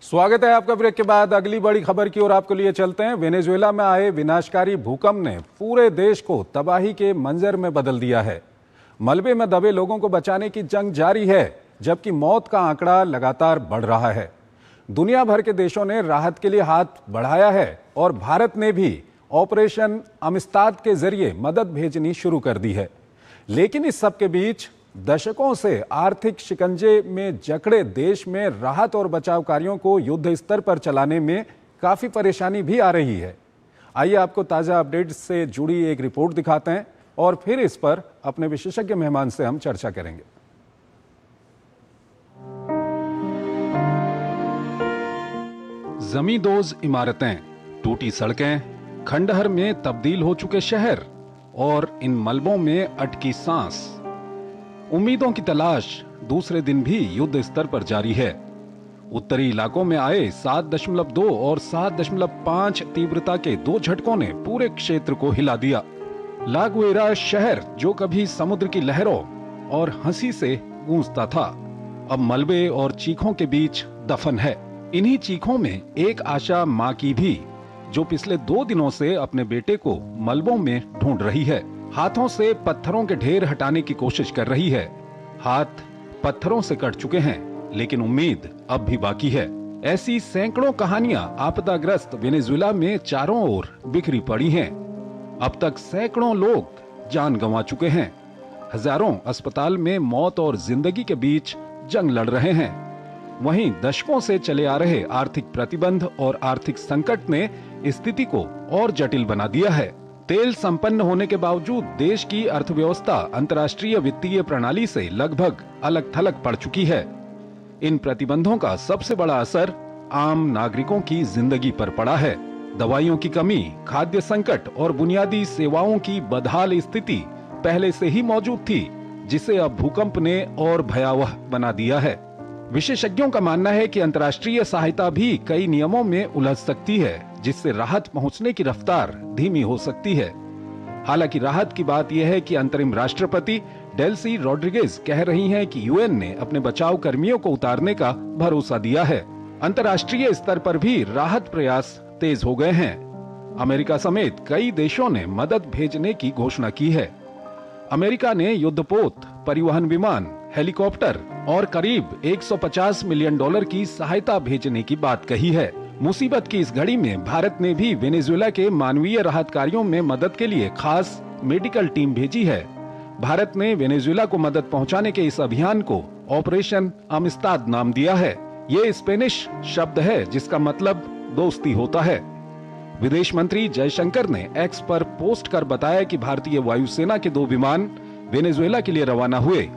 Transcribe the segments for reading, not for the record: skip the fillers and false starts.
स्वागत है आपका। ब्रेक के बाद अगली बड़ी खबर की ओर आपको लिए चलते हैं। वेनेजुएला में आए विनाशकारी भूकंप ने पूरे देश को तबाही के मंजर में बदल दिया है। मलबे में दबे लोगों को बचाने की जंग जारी है, जबकि मौत का आंकड़ा लगातार बढ़ रहा है। दुनिया भर के देशों ने राहत के लिए हाथ बढ़ाया है और भारत ने भी ऑपरेशन अमिस्ताद के जरिए मदद भेजनी शुरू कर दी है। लेकिन इस सब के बीच दशकों से आर्थिक शिकंजे में जकड़े देश में राहत और बचाव कार्यों को युद्ध स्तर पर चलाने में काफी परेशानी भी आ रही है। आइए आपको ताजा अपडेट से जुड़ी एक रिपोर्ट दिखाते हैं और फिर इस पर अपने विशेषज्ञ मेहमान से हम चर्चा करेंगे। जमींदोज इमारतें, टूटी सड़कें, खंडहर में तब्दील हो चुके शहर और इन मलबों में अटकी सांस। उम्मीदों की तलाश दूसरे दिन भी युद्ध स्तर पर जारी है। उत्तरी इलाकों में आए 7.2 और 7.5 तीव्रता के दो झटकों ने पूरे क्षेत्र को हिला दिया। ला गुएरा शहर, जो कभी समुद्र की लहरों और हंसी से गूंजता था, अब मलबे और चीखों के बीच दफन है। इन्हीं चीखों में एक आशा माँ की भी, जो पिछले 2 दिनों से अपने बेटे को मलबों में ढूंढ रही है। हाथों से पत्थरों के ढेर हटाने की कोशिश कर रही है। हाथ पत्थरों से कट चुके हैं, लेकिन उम्मीद अब भी बाकी है। ऐसी सैकड़ों कहानियां आपदाग्रस्त वेनेजुएला में चारों ओर बिखरी पड़ी हैं। अब तक सैकड़ों लोग जान गंवा चुके हैं। हजारों अस्पताल में मौत और जिंदगी के बीच जंग लड़ रहे हैं। वहीं दशकों से चले आ रहे आर्थिक प्रतिबंध और आर्थिक संकट ने स्थिति को और जटिल बना दिया है। तेल संपन्न होने के बावजूद देश की अर्थव्यवस्था अंतर्राष्ट्रीय वित्तीय प्रणाली से लगभग अलग थलग पड़ चुकी है। इन प्रतिबंधों का सबसे बड़ा असर आम नागरिकों की जिंदगी पर पड़ा है। दवाइयों की कमी, खाद्य संकट और बुनियादी सेवाओं की बदहाल स्थिति पहले से ही मौजूद थी, जिसे अब भूकंप ने और भयावह बना दिया है। विशेषज्ञों का मानना है कि अंतर्राष्ट्रीय सहायता भी कई नियमों में उलझ सकती है, जिससे राहत पहुंचने की रफ्तार धीमी हो सकती है। हालांकि राहत की बात यह है कि अंतरिम राष्ट्रपति डेल्सी रोड्रिगेज कह रही हैं कि यूएन ने अपने बचाव कर्मियों को उतारने का भरोसा दिया है। अंतर्राष्ट्रीय स्तर पर भी राहत प्रयास तेज हो गए हैं। अमेरिका समेत कई देशों ने मदद भेजने की घोषणा की है। अमेरिका ने युद्धपोत, परिवहन विमान, हेलीकॉप्टर और करीब $150 मिलियन की सहायता भेजने की बात कही है। मुसीबत की इस घड़ी में भारत ने भी वेनेजुएला के मानवीय राहत कार्यों में मदद के लिए खास मेडिकल टीम भेजी है। भारत ने वेनेजुएला को मदद पहुंचाने के इस अभियान को ऑपरेशन अमिस्ताद नाम दिया है। ये स्पेनिश शब्द है जिसका मतलब दोस्ती होता है। विदेश मंत्री जयशंकर ने एक्स पर पोस्ट कर बताया कि भारतीय वायुसेना के 2 विमान वेनेजुएला के लिए रवाना हुए।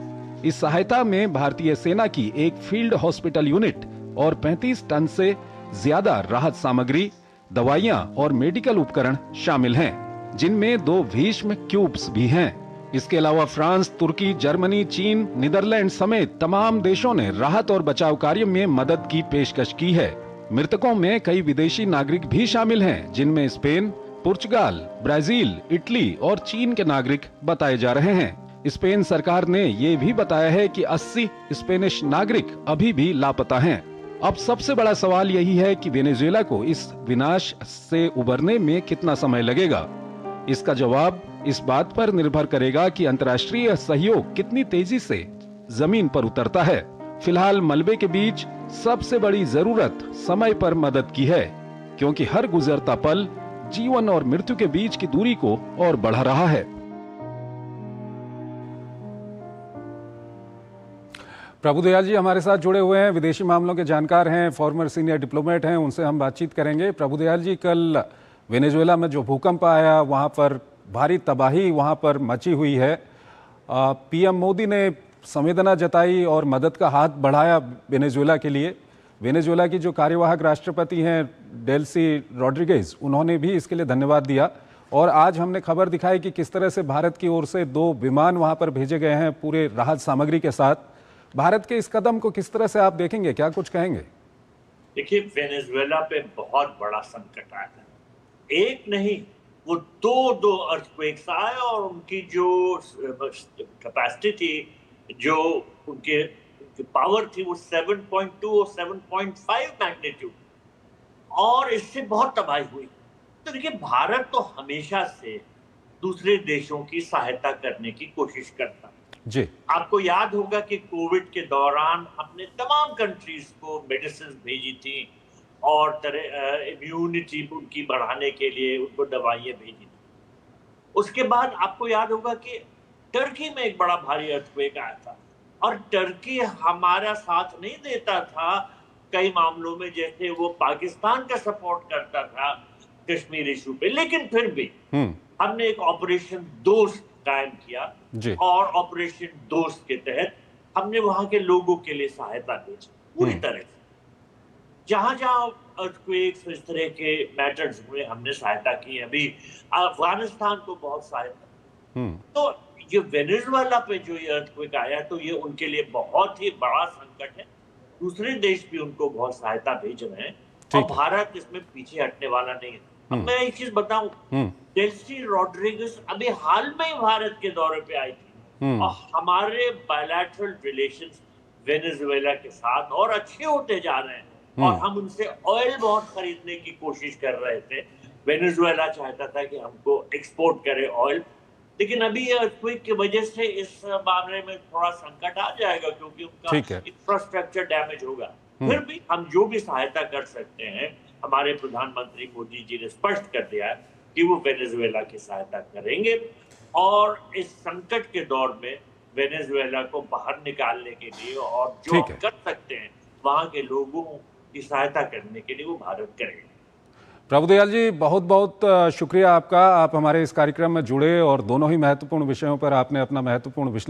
इस सहायता में भारतीय सेना की एक फील्ड हॉस्पिटल यूनिट और 35 टन से ज्यादा राहत सामग्री, दवाइयां और मेडिकल उपकरण शामिल हैं, जिनमें 2 भीष्म क्यूब्स भी हैं। इसके अलावा फ्रांस, तुर्की, जर्मनी, चीन, नीदरलैंड समेत तमाम देशों ने राहत और बचाव कार्य में मदद की पेशकश की है। मृतकों में कई विदेशी नागरिक भी शामिल हैं, जिनमें स्पेन, पुर्तगाल, ब्राजील, इटली और चीन के नागरिक बताए जा रहे हैं। स्पेन सरकार ने ये भी बताया है कि 80 स्पेनिश नागरिक अभी भी लापता हैं। अब सबसे बड़ा सवाल यही है कि वेनेजुएला को इस विनाश से उबरने में कितना समय लगेगा। इसका जवाब इस बात पर निर्भर करेगा कि अंतर्राष्ट्रीय सहयोग कितनी तेजी से जमीन पर उतरता है। फिलहाल मलबे के बीच सबसे बड़ी जरूरत समय पर मदद की है, क्योंकि हर गुजरता पल जीवन और मृत्यु के बीच की दूरी को और बढ़ा रहा है। प्रभुदयाल जी हमारे साथ जुड़े हुए हैं, विदेशी मामलों के जानकार हैं, फॉर्मर सीनियर डिप्लोमेट हैं, उनसे हम बातचीत करेंगे। प्रभुदयाल जी, कल वेनेजुएला में जो भूकंप आया, वहां पर भारी तबाही वहां पर मची हुई है। पीएम मोदी ने संवेदना जताई और मदद का हाथ बढ़ाया वेनेजुएला के लिए। वेनेजुएला की जो कार्यवाहक राष्ट्रपति हैं डेल्सी रोड्रिगेज, उन्होंने भी इसके लिए धन्यवाद दिया। और आज हमने खबर दिखाई कि किस तरह से भारत की ओर से 2 विमान वहां पर भेजे गए हैं पूरे राहत सामग्री के साथ। भारत के इस कदम को किस तरह से आप देखेंगे, क्या कुछ कहेंगे? देखिए, वेनेजुएला पे बहुत बड़ा संकट आया था। एक नहीं, वो दो अर्थक्वेक्स आए और उनकी जो कैपेसिटी थी, जो उनके जो पावर थी वो 7.2 और 7.5 मैग्नीट्यूड, और इससे बहुत तबाही हुई। तो देखिए, भारत तो हमेशा से दूसरे देशों की सहायता करने की कोशिश करता है। जी। आपको याद होगा कि कोविड के दौरान हमने तमाम कंट्रीज को मेडिसिन भेजी थी और तरह इम्यूनिटी उनकी बढ़ाने के लिए उनको दवाइयां भेजी थी। उसके बाद आपको याद होगा कि टर्की में एक बड़ा भारी अर्थक्वेक आया था, और टर्की हमारा साथ नहीं देता था कई मामलों में, जैसे वो पाकिस्तान का सपोर्ट करता था कश्मीर इशू पे, लेकिन फिर भी हमने एक ऑपरेशन दोस्त कायम किया, जी। और ऑपरेशन दोस्त के तहत हमने वहां के लोगों के लिए सहायता भेजी पूरी तरह से। जहां जहां अर्थक्वेक्स इस तरह के मैटर्स हुए, हमने सहायता की। अभी अफगानिस्तान को बहुत सहायता। तो ये वेनेजुएला पे जो ये अर्थक्वेक आया, तो ये उनके लिए बहुत ही बड़ा संकट है। दूसरे देश भी उनको बहुत सहायता भेज रहे हैं, और भारत इसमें पीछे हटने वाला नहीं है। अब मैं एक चीज बताऊं, डेल्सी रॉड्रिगेज अभी हाल में ही भारत के दौरे पे आई थी, और हमारे बायलैटरल रिलेशंस वेनेजुएला के साथ और अच्छे होते जा रहे हैं, और हम उनसे ऑयल बहुत खरीदने की कोशिश कर रहे थे। वेनेजुएला चाहता था कि हमको एक्सपोर्ट करे ऑयल, लेकिन अभी ये अर्थक्वेक की वजह से इस मामले में थोड़ा संकट आ जाएगा, क्योंकि उनका इंफ्रास्ट्रक्चर डैमेज होगा। फिर भी हम जो भी सहायता कर सकते हैं, हमारे प्रधानमंत्री मोदी जी ने स्पष्ट कर दिया है कि वो वेनेजुएला की सहायता करेंगे, और इस संकट के दौर में वेनेजुएला को बाहर निकालने के लिए और जो कर सकते हैं वहां के लोगों की सहायता करने के लिए वो भारत करेंगे। प्रभुदयाल जी, बहुत बहुत शुक्रिया आपका। आप हमारे इस कार्यक्रम में जुड़े और दोनों ही महत्वपूर्ण विषयों पर आपने अपना महत्वपूर्ण विश्लेषण